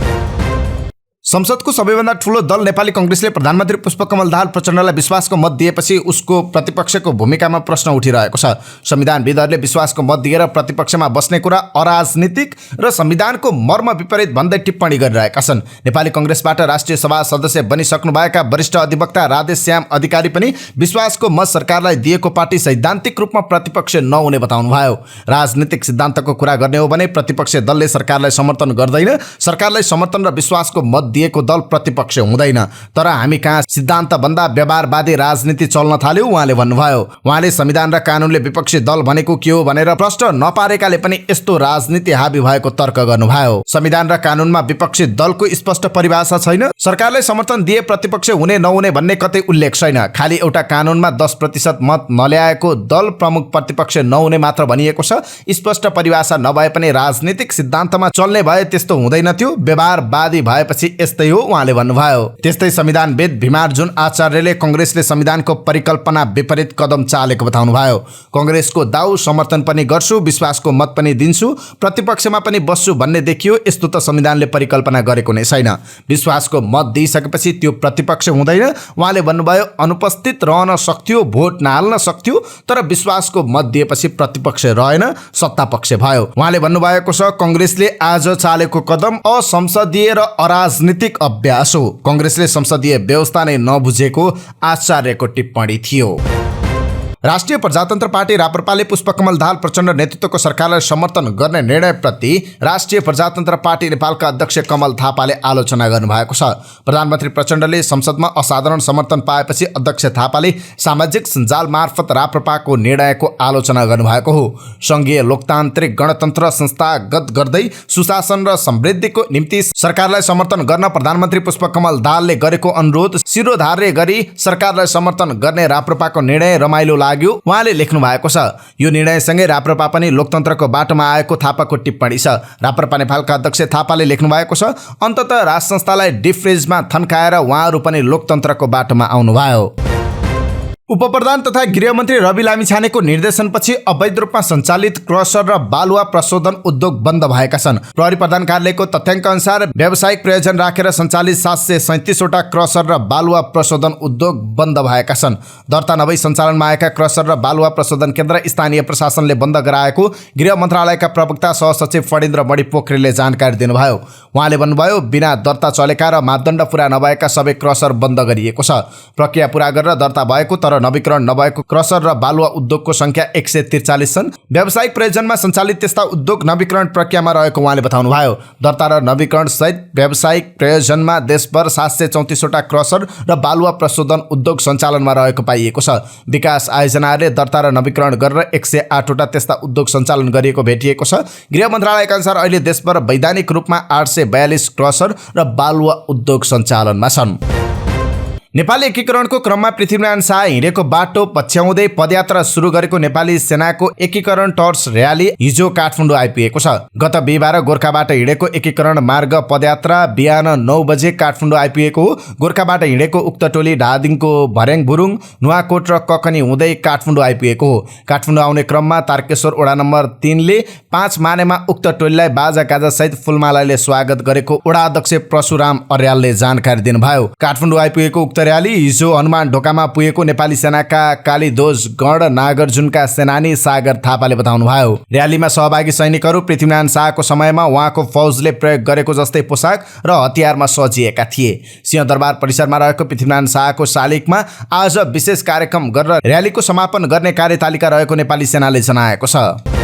[SPEAKER 1] संसदको सबैभन्दा ठूलो दल नेपाली कांग्रेसले प्रधानमन्त्री पुष्पकमल दाहाल प्रचण्डलाई विश्वासको मत दिएपछि उसको प्रतिपक्षको भूमिकामा प्रश्न उठिरहेको छ। संविधानविदहरूले विश्वासको मत दिएर प्रतिपक्षमा बस्ने कुरा अराजनीतिक र संविधानको मर्म विपरीत भन्दै टिप्पणी गरिरहेका छन्। नेपाली कांग्रेसबाट राष्ट्रिय सभा सदस्य बनिसक्नुभएका वरिष्ठ अधिवक्ता राधेश्याम अधिकारी पनि विश्वासको मत सरकारलाई दिएको पार्टी सैद्धान्तिक रूपमा प्रतिपक्ष नहुने बताउनुभयो। राजनीतिक सिद्धान्तको कुरा गर्ने हो भने प्रतिपक्षी दलले सरकारलाई समर्थन गर्दैन। सरकारलाई समर्थन र विश्वासको मत दिएको दल प्रतिपक्ष हुँदैन, तर हामी कहाँ सिद्धान्त भन्दा व्यवहारवादी राजनीति चल्न थाल्यो उहाँले भन्नुभयो। उहाँले संविधान र कानूनले विपक्षी दल भनेको के हो भनेर प्रश्न नपारेकाले पनि यस्तो राजनीति हाबी भएको तर्क गर्नुभयो। संविधान र कानूनमा विपक्षी दलको स्पष्ट परिभाषा छैन। सरकारलाई समर्थन दिए प्रतिपक्ष हुने नहुने भन्ने कतै उल्लेख छैन। खालि एउटा कानूनमा 10% मत नल्याएको दल प्रमुख प्रतिपक्ष नहुने मात्र भनिएको छ। स्पष्ट परिभाषा नभए पनि राजनीतिक सिद्धान्तमा चल्ने भए त्यस्तो हुँदैन थियो। व्यवहारवादी भएपछि यस्तै हो उहाँले भन्नुभयो। त्यस्तै संविधानविद भीमार्जुन आचार्यले कांग्रेसले संविधानको परिकल्पना विपरीत कदम चालेको बताउनुभयो। कांग्रेसको दाउ समर्थन पनि गर्छु, विश्वासको मत पनि दिन्छु, प्रतिपक्षमा पनि बस्छु भन्ने देखियो। यस्तो त संविधानले परिकल्पना गरेको नै छैन। विश्वासको मत दिइसकेपछि त्यो प्रतिपक्ष हुँदैन। उहाँले भन्नुभयो अनुपस्थित रहन सक्थ्यो, भोट नहाल्न सक्थ्यो, तर विश्वासको मत दिएपछि प्रतिपक्ष रहेन, सत्तापक्ष भयो। उहाँले भन्नुभएको छ कांग्रेसले आज चालेको कदम असंसदीय र अराजनीतिक अभ्यास हो। कांग्रेसले संसदीय व्यवस्था नै नबुझेको आचार्यको टिप्पणी थियो। राष्ट्रिय प्रजातन्त्र पार्टी राप्रपाले पुष्पकमल दाहाल प्रचण्ड नेतृत्वको सरकारलाई समर्थन गर्ने निर्णयप्रति राष्ट्रिय प्रजातन्त्र पार्टी नेपालका अध्यक्ष कमल थापाले आलोचना गर्नुभएको छ। प्रधानमन्त्री प्रचण्डले संसदमा असाधारण समर्थन पाएपछि अध्यक्ष थापाले सामाजिक सञ्जाल मार्फत राप्रपाको निर्णयको आलोचना गर्नुभएको हो। संघीय लोकतान्त्रिक गणतन्त्र संस्थागत गर्दै सुशासन र समृद्धिको निम्ति सरकारलाई समर्थन गर्न प्रधानमन्त्री पुष्पकमल दाहालले गरेको अनुरोध शिरोधार्य गरी सरकारलाई समर्थन गर्ने राप्रपाको निर्णय रमाइलो लाग्यो उहाँले लेख्नु भएको छ। यो निर्णयसँगै राप्रपा पनि लोकतन्त्रको बाटोमा आएको थापाको टिप्पणी छ। राप्रपा नेपालका अध्यक्ष थापाले लेख्नु भएको छ अन्ततः राज संस्थालाई डिफ्रिजमा थन्काएर उहाँहरू पनि लोकतन्त्रको बाटोमा आउनुभयो। उपप्रधान तथा गृहमन्त्री रवि लामिछानेको निर्देशनपछि अवैध रूपमा सञ्चालित क्रसर र बालुवा प्रशोधन उद्योग बन्द भएका छन्। प्रहरी प्रधान कार्यालयको तथ्याङ्क अनुसार व्यावसायिक प्रयोजन राखेर सञ्चालित 737 वटा क्रसर र बालुवा प्रशोधन उद्योग बन्द भएका छन्। दर्ता नभई सञ्चालनमा आएका क्रसर र बालुवा प्रशोधन केन्द्र स्थानीय प्रशासनले बन्द गराएको गृह मन्त्रालयका प्रवक्ता सहसचिव फणिन्द्र मणि पोखरेलले जानकारी दिनुभयो। उहाँले भन्नुभयो बिना दर्ता चलेका र मापदण्ड पूरा नभएका सबै क्रसर बन्द गरिएको छ। प्रक्रिया पूरा गरेर दर्ता भएको तर नवीकरण नभएको क्रसर र बालुवा उद्योगको संख्या 143 छन्। व्यावसायिक प्रयोजनमा सञ्चालित त्यस्ता उद्योग नवीकरण प्रक्रियामा रहेको उहाँले बताउनुभयो। दर्ता र नवीकरण सहित व्यावसायिक प्रयोजनमा देशभर 734 वटा क्रसर र बालुवा प्रशोधन उद्योग सञ्चालनमा रहेको पाइएको छ। विकास आयोजनाहरूले दर्ता र नवीकरण गरेर 108 वटा त्यस्ता उद्योग सञ्चालन गरिएको भेटिएको छ। गृह मन्त्रालयका अनुसार अहिले देशभर वैधानिक रूपमा 842 क्रसर र बालुवा उद्योग सञ्चालनमा छन्। नेपाली एकीकरणको क्रममा पृथ्वीनारायण शाह हिँडेको बाटो पछ्याउँदै पदयात्रा सुरु गरेको नेपाली सेनाको एकीकरण टर्च र्याली हिजो काठमाडौँ आइपुगेको छ। गत बिहिबार गोर्खाबाट हिँडेको एकीकरण मार्ग पदयात्रा बिहान 9 बजे काठमाडौँ आइपुगेको हो। गोर्खाबाट हिँडेको उक्त टोली धादिङको भर्याङबुरुङ, नुवाकोट र ककनी हुँदै काठमाडौँ आइपुगेको हो। काठमाडौँ आउने क्रममा तारकेश्वर वडा नम्बर 3 ले 5 मानेमा उक्त टोलीलाई बाजा गाजा सहित फुलमालाले स्वागत गरेको वडा अध्यक्ष परशुराम अर्यालले जानकारी दिनुभयो। काठमाडौँ आइपुगेको उक्त र्याली हिजो हनुमान ढोकामा पुगेको नेपाली सेनाका कालीध्वज गण नागार्जुनका सेनानी सागर थापाले बताउनुभयो। र्यालीमा सहभागी सैनिकहरू पृथ्वीनारायण शाहको समयमा उहाँको फौजले प्रयोग गरेको जस्तै पोसाक र हतियारमा सजिएका थिए। सिंहदरबार परिसरमा रहेको पृथ्वीनारायण शाहको शालिगमा आज विशेष कार्यक्रम गरेर र्यालीको समापन गर्ने कार्यतालिका रहेको नेपाली सेनाले जनाएको छ।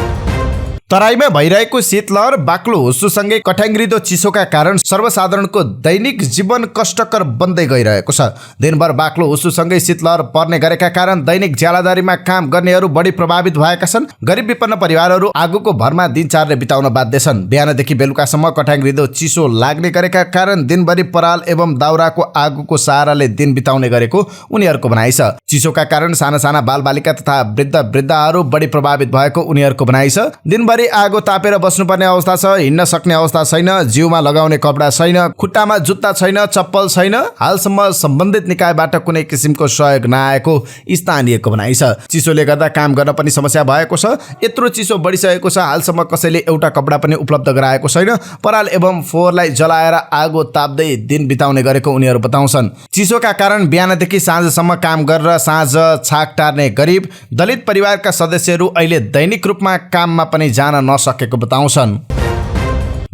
[SPEAKER 1] तराईमा भइरहेको शीतलहर, बाक्लो हुस्सुसँगै कठ्याङ्ग्रिदो चिसोका कारण सर्वसाधारणको दैनिक जीवन कष्टकर बन्दै गइरहेको छ। दिनभर बाक्लो हुस्सुसँगै शीतलहर पर्ने गरेका कारण दैनिक ज्यालादारीमा काम गर्नेहरू बढी प्रभावित भएका छन्। गरिब विपन्न परिवारहरू आगोको भरमा दिनचर्या बिताउन बाध्य छन्। बिहानदेखि बेलुकासम्म कठ्याङ्ग्रिदो चिसो लाग्ने गरेका कारण दिनभरि पराल एवं दाउराको आगोको सहाराले दिन बिताउने गरेको उनीहरूको भनाइ छ। चिसोका कारण साना साना बालबालिका तथा वृद्ध वृद्धाहरू बढी प्रभावित भएको उनीहरूको भनाइ छ। दिनभरि आगो तापेर बस्नुपर्ने अवस्था छ। हिँड्न सक्ने अवस्था छैन। जिउमा लगाउने कपडा छैन। खुट्टामा जुत्ता छैन, चप्पल छैन। हालसम्म सम्बन्धित निकायबाट कुनै किसिमको सहयोग नआएको स्थानीयको भनाइ छ। चिसोले गर्दा काम गर्न पनि समस्या भएको छ। यत्रो चिसो बढिसकेको छ, हालसम्म कसैले एउटा कपडा पनि उपलब्ध गराएको छैन। पराल एवं फोहोरलाई जलाएर आगो ताप्दै दिन बिताउने गरेको उनीहरू बताउँछन्। चिसोका कारण बिहानदेखि साँझसम्म काम गरेर साँझ छाक टार्ने गरिब दलित परिवारका सदस्यहरू अहिले दैनिक रूपमा काममा पनि जान नसकेको बताउँछन्।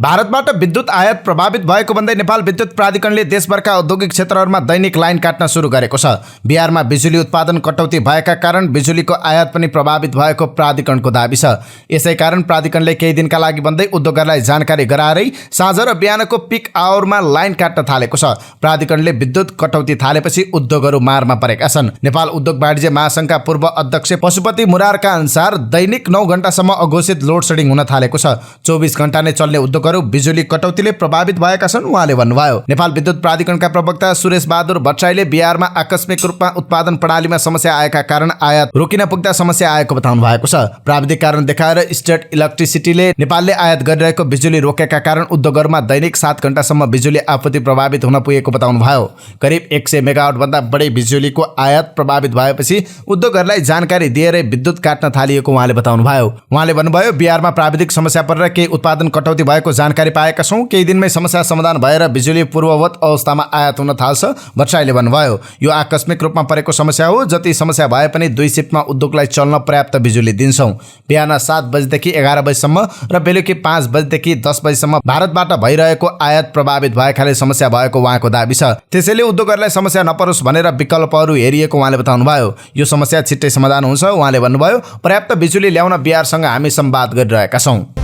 [SPEAKER 1] भारतबाट विद्युत आयात प्रभावित भएको भन्दै नेपाल विद्युत प्राधिकरणले देशभरका औद्योगिक क्षेत्रहरूमा दैनिक लाइन काट्न सुरु गरेको छ। बिहारमा बिजुली उत्पादन कटौती भएका कारण बिजुलीको आयात पनि प्रभावित भएको प्राधिकरणको दाबी छ। यसै कारण प्राधिकरणले केही दिनका लागि भन्दै उद्योगहरूलाई जानकारी गराएरै साँझ र बिहानको पिक आवरमा लाइन काट्न थालेको छ। प्राधिकरणले विद्युत कटौती थालेपछि उद्योगहरू मारमा परेका छन्। नेपाल उद्योग वाणिज्य महासंघका पूर्व अध्यक्ष पशुपति मुरारका अनुसार दैनिक 9 घण्टासम्म अघोषित लोड सेडिङ हुन थालेको छ। 24 घण्टा नै चल्ने उद्योगहरू बिजुली कटौतीले प्रभावित भएका छन् उहाँले भन्नुभयो। नेपाल विद्युत प्राधिकरणका प्रवक्ता सुरेश बहादुर भट्टराईले बिहारमा आकस्मिक रूपमा उत्पादन प्रणालीमा समस्या आएका कारण आयात रोकिन पुग्दा समस्या आएको बताउनु भएको छ। प्राविधिक कारण देखाएर स्टेट इलेक्ट्रिसिटीले नेपालले आयात गरिरहेको बिजुली रोकेका कारण उद्योगहरूमा दैनिक 7 घण्टासम्म बिजुली आपूर्ति प्रभावित हुन पुगेको बताउनु भयो। करिब 100 मेगावाट भन्दा बढी बिजुलीको आयात प्रभावित भएपछि उद्योगहरूलाई जानकारी दिएरै विद्युत काट्न थालिएको उहाँले बताउनु भयो। उहाँले भन्नुभयो, बिहारमा प्राविधिक समस्या परेर केही उत्पादन कटौती भएको जानकारी पाएका छौं। केही दिनमै समस्या समाधान भएर बिजुली पूर्ववत अवस्थामा आयात हुन थाल्छ। भट्टराईले भन्नुभयो, यो आकस्मिक रूपमा परेको समस्या हो। जति समस्या भए पनि 2 शिफ्टमा उद्योगलाई चल्न पर्याप्त बिजुली दिन्छौं। बिहान 7 बजेदेखि 11 बजेसम्म र बेलुकी 5 बजेदेखि 10 बजेसम्म भारतबाट भइरहेको आयात प्रभावित भएकाले समस्या भएको उहाँको दाबी छ। त्यसैले उद्योगहरूलाई समस्या नपरोस् भनेर विकल्पहरू हेरिएको उहाँले बताउनुभयो। यो समस्या छिट्टै समाधान हुन्छ। उहाँले भन्नुभयो, पर्याप्त बिजुली ल्याउन बिहारसँग हामी संवाद गरिरहेका छौं।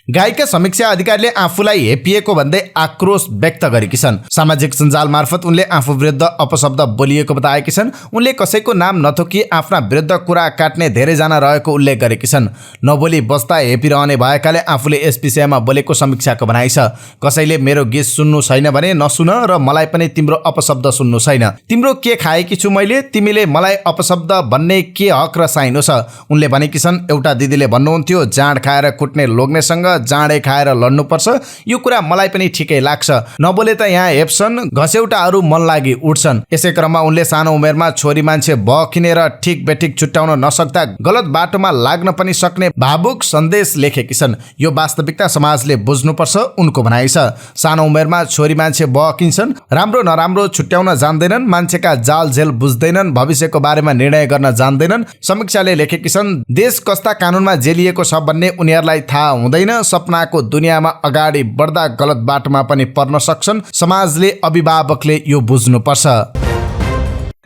[SPEAKER 1] गाईका समीक्षा अधिकारीले आफूलाई हेपिएको भन्दै आक्रोश व्यक्त गरेकी छन्। सामाजिक सञ्जाल मार्फत उनले आफू विरुद्ध अपशब्द बोलिएको बताएकी छन्। उनले कसैको नाम नथोकी आफ्ना विरुद्ध कुरा काट्ने धेरैजना रहेको उल्लेख गरेकी छन्। नबोली बस्दा हेपिरहने भएकाले आफूले यस विषयमा बोलेको समीक्षाको भनाइ छ। कसैले मेरो गीत सुन्नु छैन भने नसुन र मलाई पनि तिम्रो अपशब्द सुन्नु छैन। तिम्रो के खाएकी छु मैले, तिमीले मलाई अपशब्द भन्ने के हक र साइनो छ। उनले भनेकी छन्, एउटा दिदीले भन्नुहुन्थ्यो, जाँड खाएर कुट्ने लोग्नेसँग जाँडै खाएर लड्नुपर्छ। यो कुरा मलाई पनि ठिकै लाग्छ। नबोले त यहाँ हेप्छन्, घस्यौटाहरू मन लागि उठ्छन्। यसै क्रममा उनले सानो उमेरमा छोरी मान्छे बखिनेर ठिक बेठिक छुट्याउन नसक्दा गलत बाटोमा लाग्न पनि सक्ने भावुक सन्देश लेखेकी छन्। यो वास्तविकता समाजले बुझ्नुपर्छ उनको भनाइ छ। सानो उमेरमा छोरी मान्छे बकिन्छन्, राम्रो नराम्रो छुट्याउन जान्दैनन्, मान्छेका जाल झेल बुझ्दैनन्, भविष्यको बारेमा निर्णय गर्न जान्दैनन्। समीक्षाले लेखेकी छन्, देश कस्ता कानुनमा जेलिएको छ भन्ने उनीहरूलाई थाहा हुँदैन। सपनाको दुनियाँमा अगाडि बढ्दा गलत बाटोमा पनि पर्न सक्छन्। समाजले, अभिभावकले यो बुझ्नुपर्छ।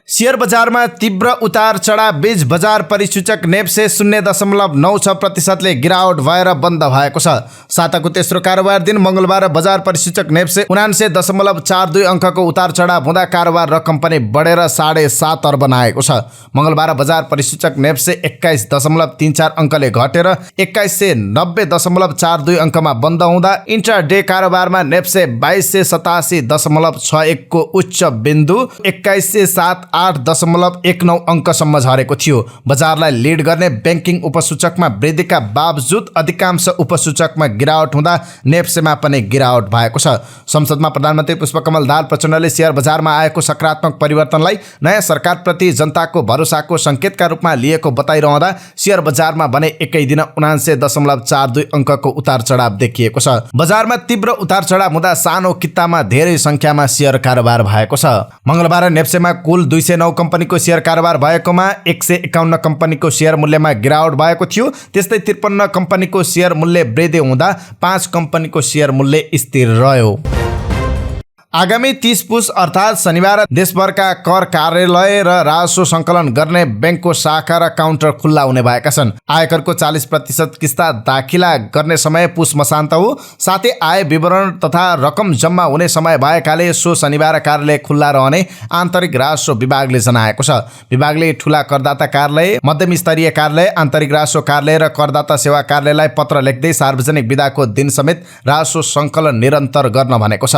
[SPEAKER 1] शेयर बजारमा तीव्र उतार चढाव बीच बजार परिसूचक नेप्से 0.96% गिरावट भएर बन्द भएको छ। साताको तेस्रो कारोबार दिन मंगलबार बजार परिसूचक नेप्से 79.42 अङ्कको उतार चढाव हुँदा कारोबार रकम पनि बढेर 7.5 अर्ब आएको छ। मंगलबार बजार परिसूचक नेप्से 21.34 अङ्कले घटेर 2190.42 अङ्कमा बन्द हुँदा इन्ट्राडे कारोबारमा नेप्से 2287.61 को उच्च बिन्दु 2108.19 अङ्कसम्म झरेको थियो। बजारलाई लिड गर्ने ब्याङ्किङ उपसूचकमा वृद्धिका बावजुद अधिकांश उपसूचकमा गिरावट हुँदा नेप्सेमा पनि गिरावट भएको छ। संसदमा प्रधानमन्त्री पुष्पकमल दाहाल प्रचण्डले शेयर बजारमा आएको सकारात्मक परिवर्तनलाई नयाँ सरकारप्रति जनताको भरोसाको संकेतका रूपमा लिएको बताइरहँदा शेयर बजारमा भने एकै दिन 79.42 अङ्कको उतार चढाव देखिएको छ। बजारमा तीव्र उतार चढाव हुँदा सानो कित्तामा धेरै संख्यामा शेयर कारोबार भएको छ। मंगलबार नेप्सेमा कुल 209 कम्पनीको शेयर कारोबार भएकोमा 151 कम्पनीको शेयर मूल्यमा गिरावट भएको थियो। त्यस्तै 53 कम्पनीको शेयर मूल्य वृद्धि हुँदा 5 कम्पनीको शेयर मूल्य स्थिर रह्यो। आगामी 30 पुस अर्थात् शनिबार देशभरका कर कार्यालय र राजस्व सङ्कलन गर्ने ब्याङ्कको शाखा र काउन्टर खुल्ला हुने भएका छन्। आयकरको 40% किस्ता दाखिला गर्ने समय पुस मसान्त हो। साथै आय विवरण तथा रकम जम्मा हुने समय भएकाले सो शनिबार कार्यालय खुल्ला रहने आन्तरिक राजस्व विभागले जनाएको छ। विभागले ठूला करदाता कार्यालय, मध्यम स्तरीय कार्यालय, आन्तरिक राजस्व कार्यालय र करदाता सेवा कार्यालयलाई पत्र लेख्दै सार्वजनिक बिदाको दिन समेत राजस्व सङ्कलन निरन्तर गर्न भनेको छ।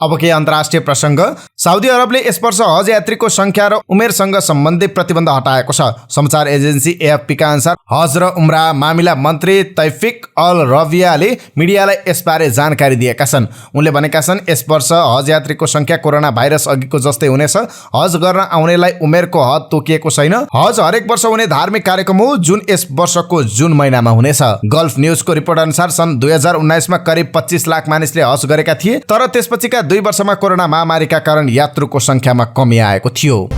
[SPEAKER 1] अब के अन्तर्राष्ट्रिय प्रसङ्ग। साउदी अरबले यस वर्ष हज यात्रीको संख्या र उमेरसँग सम्बन्धित प्रतिबन्ध हटाएको छ। समाचार एजेन्सी एएफपीका अनुसार हज र उम्रा मामिला मन्त्री तैफिक अल रबियाले मिडियालाई यसबारे जानकारी दिएका छन्। उनले भनेका छन्, यस वर्ष हज यात्रीको संख्या कोरोना भाइरस अघिको जस्तै हुनेछ। हज गर्न आउनेलाई उमेरको हद तोकिएको छैन। हज हरेक वर्ष हुने धार्मिक कार्यक्रम हो, जुन यस वर्षको जुन महिनामा हुनेछ। गल्फ न्यूजको रिपोर्ट अनुसार सन् 2019 मा करिब 25 लाख मानिसले हज गरेका थिए, तर त्यसपछिका 2 वर्षमा कोरोना महामारीका कारण यात्रुको संख्यामा कमी आएको थियो।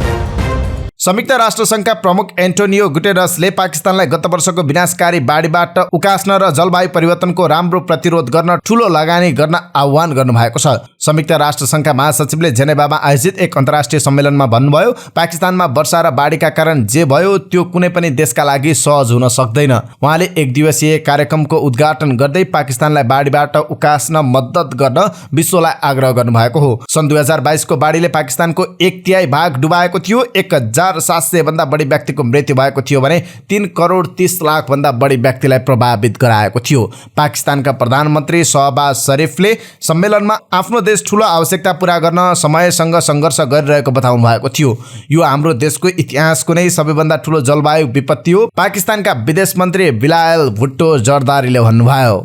[SPEAKER 1] संयुक्त राष्ट्रसङ्घका प्रमुख एन्टोनियो गुटेरसले पाकिस्तानलाई गत वर्षको विनाशकारी बाढीबाट उकास्न र जलवायु परिवर्तनको राम्रो प्रतिरोध गर्न ठूलो लगानी गर्न आह्वान गर्नुभएको छ। संयुक्त राष्ट्रसङ्घका महासचिवले जेनेभामा आयोजित एक अन्तर्राष्ट्रिय सम्मेलनमा भन्नुभयो, पाकिस्तानमा वर्षा र बाढीका कारण जे भयो त्यो कुनै पनि देशका लागि सहज हुन सक्दैन। उहाँले एक दिवसीय कार्यक्रमको उद्घाटन गर्दै पाकिस्तानलाई बाढीबाट उकास्न मद्दत गर्न विश्वलाई आग्रह गर्नुभएको हो। सन् 2022 को बाढीले पाकिस्तानको 1/3 भाग डुबाएको थियो। 1700 भन्दा बढी व्यक्तिको मृत्यु भएको थियो भने 3 करोड 30 लाख भन्दा बढी व्यक्तिलाई प्रभावित गराएको थियो। पाकिस्तानका प्रधानमन्त्री शहबाज शरीफले सम्मेलनमा आफ्नो देश ठूलो आवश्यकता पूरा गर्न समयसँग सङ्घर्ष गरिरहेको बताउनु भएको थियो। यो हाम्रो देशको इतिहासको नै सबैभन्दा ठूलो जलवायु विपत्ति हो, पाकिस्तानका विदेश मन्त्री बिलाल भुट्टो जरदारीले भन्नुभयो।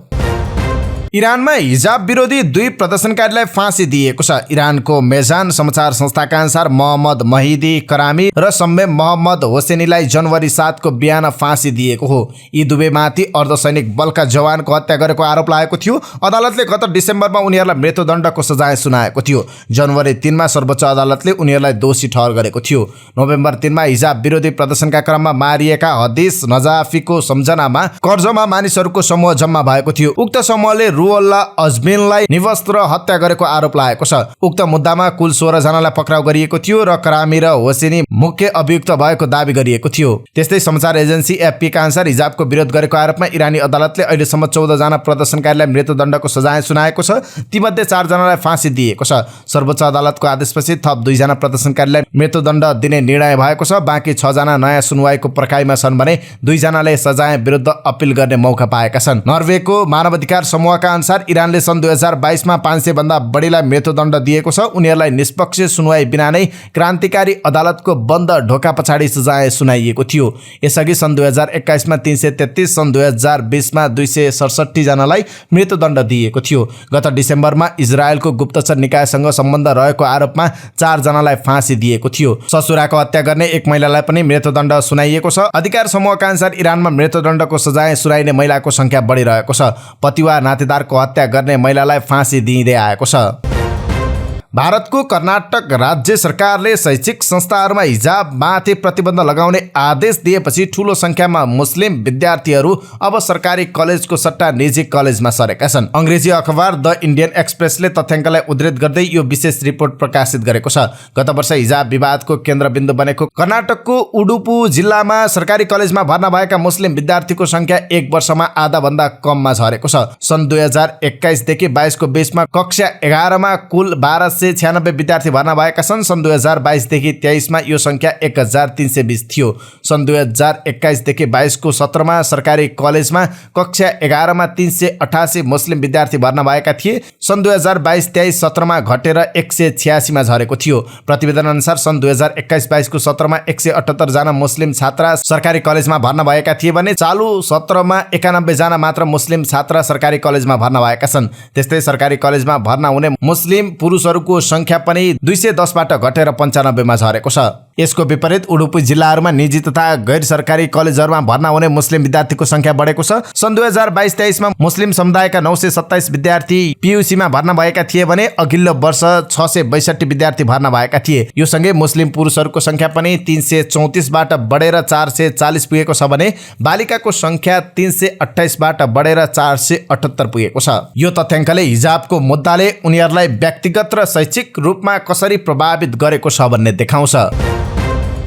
[SPEAKER 1] इरानमा हिजाब विरोधी 2 प्रदर्शनकारीलाई फाँसी दिएको छ। इरानको मेजान समाचार संस्थाका अनुसार मोहम्मद महिदी करामी र सम्मे मोहम्मद होसेनीलाई जनवरी 7 को बिहान फाँसी दिएको हो। यी दुवैमाथि अर्धसैनिक बलका जवानको हत्या गरेको आरोप लागेको थियो। अदालतले गत डिसेम्बरमा उनीहरूलाई मृत्युदण्डको सजाय सुनाएको थियो। जनवरी 3 मा सर्वोच्च अदालतले उनीहरूलाई दोषी ठहर गरेको थियो। नोभेम्बर 3 मा हिजाब विरोधी प्रदर्शनका क्रममा मारिएका हदिस नजाफीको सम्झनामा कर्जमा मानिसहरूको समूह जम्मा भएको थियो। उक्त समूहले रुवल्ला अजमिनलाई निवस्त्र हत्या गरेको आरोप लागेको छ। उक्त मुद्दामा कुल 16 जनालाई पक्राउ गरिएको थियो र करामी र होसेनी मुख्य अभियुक्त भएको दावी गरिएको थियो। त्यस्तै समाचार एजेन्सी एफपी का अनुसार हिजाबको विरोध गरेको आरोपमा इरानी अदालतले अहिलेसम्म 14 जना प्रदर्शनकारीलाई मृत्युदण्डको सजाय सुनाएको छ। तीमध्ये 4 जनालाई फाँसी दिएको छ। सर्वोच्च अदालतको आदेशपछि थप 2 जना प्रदर्शनकारीलाई मृत्युदण्ड दिने निर्णय भएको छ। बाँकी 6 जना नयाँ सुनवाईको पर्खाइमा छन् भने 2 जनाले सजाय विरुद्ध अपिल गर्ने मौका पाएका छन्। नर्वेको मानवाधिकार समूहका अनुसार इरानले सन् 2022 मा 500 भन्दा बढीलाई मृत्युदण्ड दिएको छ। उनीहरूलाई निष्पक्ष सुनवाई बिना नै क्रान्तिकारी अदालतको बन्द ढोका पछाडि सजाय सुनाइएको थियो। यसअघि सन् 2021 मा 333, सन् 2020 मा 267 जनालाई मृत्युदण्ड दिएको थियो। गत डिसेम्बरमा इजरायलको गुप्तचर निकायसँग सम्बन्ध रहेको आरोपमा 4 जनालाई फाँसी दिएको थियो। ससुराको हत्या गर्ने एक महिलालाई पनि मृत्युदण्ड सुनाइएको छ। अधिकार समूहका अनुसार इरानमा मृत्युदण्डको सजाय सुनाइने महिलाको संख्या बढिरहेको छ। पति वा नातेदारको हत्या गर्ने महिलालाई फाँसी दिइँदै आएको छ। भारतको कर्नाटक राज्य सरकारले शैक्षिक संस्थाहरूमा हिजाबमाथि प्रतिबन्ध लगाउने आदेश दिएपछि ठूलो संख्यामा मुस्लिम विद्यार्थीहरू अब सरकारी कलेजको सट्टा निजी कलेजमा सरेका छन्। अंग्रेजी अखबार द इन्डियन एक्सप्रेसले तथ्याङ्कलाई उद्धृत गर्दै यो विशेष रिपोर्ट प्रकाशित गरेको छ। गत वर्ष हिजाब विवादको केन्द्रबिन्दु बनेको कर्नाटकको उडुपु जिल्लामा सरकारी कलेजमा भर्ना भएका मुस्लिम विद्यार्थीको संख्या 1 वर्षमा आधा भन्दा कममा झरेको छ। सन् 2021 देखि 22 को बीचमा कक्षा 11 मा कुल 1296 विद्यार्थी भर्ना भएका छन्। सन् 2022 देखि 23 मा यो संख्या 1320 थियो। सन् 2021 देखि 22 को सत्रमा सरकारी कलेजमा कक्षा 11 मा 388 मुस्लिम विद्यार्थी भर्ना भएका थिए। सन् 2022-23 सत्रमा घटेर 186 मा झरेको थियो। प्रतिवेदन अनुसार सन् 2021-22 को सत्रमा 178 जना मुस्लिम छात्रा सरकारी कलेजमा भर्ना भएका थिए भने चालु सत्रमा 91 जना मात्र मुस्लिम छात्रा सरकारी कलेजमा भर्ना भएका छन्। त्यस्तै सरकारी कलेजमा भर्ना हुने मुस्लिम पुरुषहरूको संख्या पनि 210 बाट घटेर 95 मा झरेको छ। यसको विपरीत उडुपी जिल्लाहरूमा निजी तथा गैर सरकारी कलेजहरूमा भर्ना हुने मुस्लिम विद्यार्थीको संख्या बढेको छ। सन् 2022-23 मा मुस्लिम समुदायका 927 विद्यार्थी पीयूसी मा भर्ना भएका थिए भने अघिल्लो वर्ष 662 विद्यार्थी भर्ना भएका थिए। यो सँगै मुस्लिम पुरुषहरूको संख्या पनि 334 बाट बढेर 440 पुगेको छ भने बालिकाको संख्या 328 बाट बढेर 478 पुगेको छ। यो तथ्याङ्कले हिजाबको मुद्दाले उनीहरूलाई व्यक्तिगत र शैक्षिक रूपमा कसरी प्रभावित गरेको छ भन्ने देखाउँछ।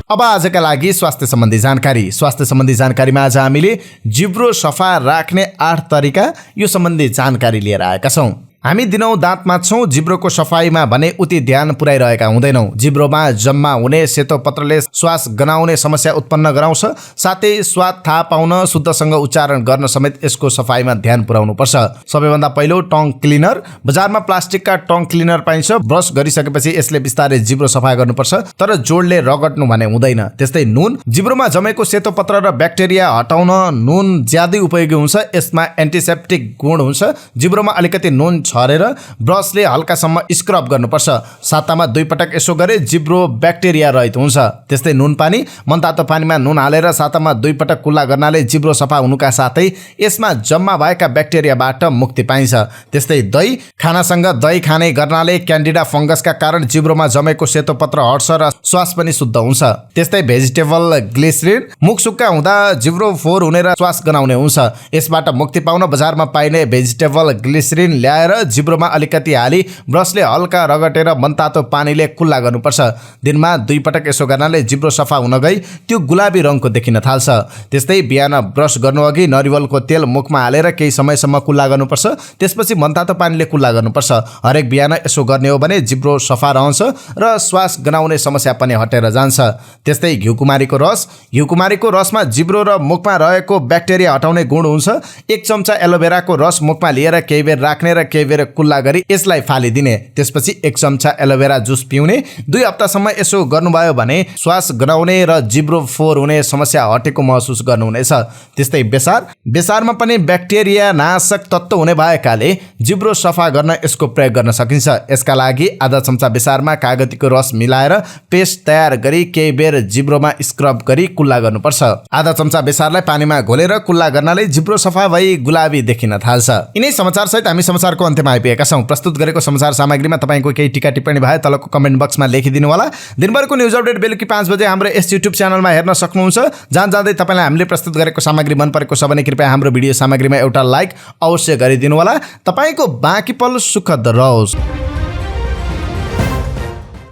[SPEAKER 1] अब आजका लागि स्वास्थ्य सम्बन्धी जानकारीमा आज हामीले जिब्रो सफा राख्ने 8 तरिका यो सम्बन्धी जानकारी लिएर आएका छौं। हामी दिनौं दाँत माझ्छौं, जिब्रोको सफाईमा भने उति ध्यान पुर्याइरहेका हुँदैनौं। जिब्रोमा जम्मा हुने सेतो पत्रले श्वास गनाउने समस्या उत्पन्न गराउँछ। साथै स्वाद थाहा पाउन, शुद्धसँग उच्चारण गर्न समेत यसको सफाईमा ध्यान पुर्याउनु पर्छ। सबैभन्दा पहिलो टङ क्लिनर। बजारमा प्लास्टिकका टङ क्लिनर पाइन्छ। ब्रस गरिसकेपछि यसले बिस्तारै जिब्रो सफा गर्नुपर्छ, तर जोडले रगड्नु भने हुँदैन। त्यस्तै नुन। जिब्रोमा जमेको सेतो पत्र र ब्याक्टेरिया हटाउन नुन ज्यादै उपयोगी हुन्छ। यसमा एन्टिसेप्टिक गुण हुन्छ। जिब्रोमा अलिकति नुन छ छरेर ब्रसले हल्कासम्म स्क्रब गर्नुपर्छ। सातामा 2 पटक यसो गरे जिब्रो ब्याक्टेरिया रहित हुन्छ। त्यस्तै नुन पानी, मनतातो पानीमा नुन हालेर सातामा 2 पटक कुल्ला गर्नाले जिब्रो सफा हुनुका साथै यसमा जम्मा भएका ब्याक्टेरियाबाट मुक्ति पाइन्छ। त्यस्तै दही, खानासँग दही खाने गर्नाले क्यान्डिडा फंगसका कारण जिब्रोमा जमेको सेतो पत्र हट्छ र श्वास पनि शुद्ध हुन्छ। त्यस्तै भेजिटेबल ग्लिसरिन, मुख सुक्खा हुँदा जिब्रो फोहोर हुने र श्वास गनाउने हुन्छ। यसबाट मुक्ति पाउन बजारमा पाइने भेजिटेबल ग्लिसरिन ल्याएर जिब्रोमा अलिकति हाली ब्रसले हल्का रगटेर मनतातो पानीले कुल्ला गर्नुपर्छ। दिनमा 2 पटक यसो गर्नाले जिब्रो सफा हुन गई त्यो गुलाबी रङको देखिन थाल्छ। त्यस्तै बिहान ब्रस गर्नुअघि नरिवलको तेल मुखमा हालेर केही समयसम्म कुल्ला गर्नुपर्छ। त्यसपछि मनतातो पानीले कुल्ला गर्नुपर्छ। हरेक बिहान यसो गर्ने हो भने जिब्रो सफा रहन्छ र श्वास गनाउने समस्या पनि हटेर जान्छ। त्यस्तै घिउकुमारीको रस, घिउकुमारीको रसमा जिब्रो र मुखमा रहेको ब्याक्टेरिया हटाउने गुण हुन्छ। 1 चम्चा एलोभेराको रस मुखमा लिएर केही बेर राख्ने र केही बेर कुल्ला गरी यसलाई फालिदिने। त्यसपछि 1 चम्चा एलोभेरा जुस पिउने। 2 हप्तासम्म यसो गर्नुभयो भने श्वास गनाउने र जिब्रो फोहोर हुने समस्या हटेको महसुस गर्नुहुनेछ। त्यस्तै बेसार, बेसारमा पनि ब्याक्टेरिया नाशक तत्त्व हुने भएकाले जिब्रो सफा गर्न यसको प्रयोग गर्न सकिन्छ। यसका लागि आधा चम्चा बेसारमा कागतीको रस मिलाएर पेस्ट तयार गरी केही बेर जिब्रोमा स्क्रब गरी कुल्ला गर्नुपर्छ। आधा चम्चा बेसारलाई पानीमा घोलेर कुल्ला गर्नाले जिब्रो सफा भई गुलाबी देखिन थाल्छ। यिनै समाचार सहित हामी समाचारको अन्त्यमा आइपुगेका छौं। प्रस्तुत गरेको समाचार सामग्रीमा तपाईको केही टिका टिप्पणी भए तलको कमेन्ट बक्समा लेखिदिनु होला। दिनभरको न्यूज अपडेट बेलुकी 5 बजे हाम्रो यस युट्युब च्यानलमा हेर्न सक्नुहुन्छ। जाँदै तपाईलाई हामीले प्रस्तुत गरेको सामग्री मन परेको छ भने कृपया हाम्रो भिडियो सामग्रीमा एउटा लाइक अवश्य गरिदिनु होला। तपाईको बाँकी पल सुखद रहोस्।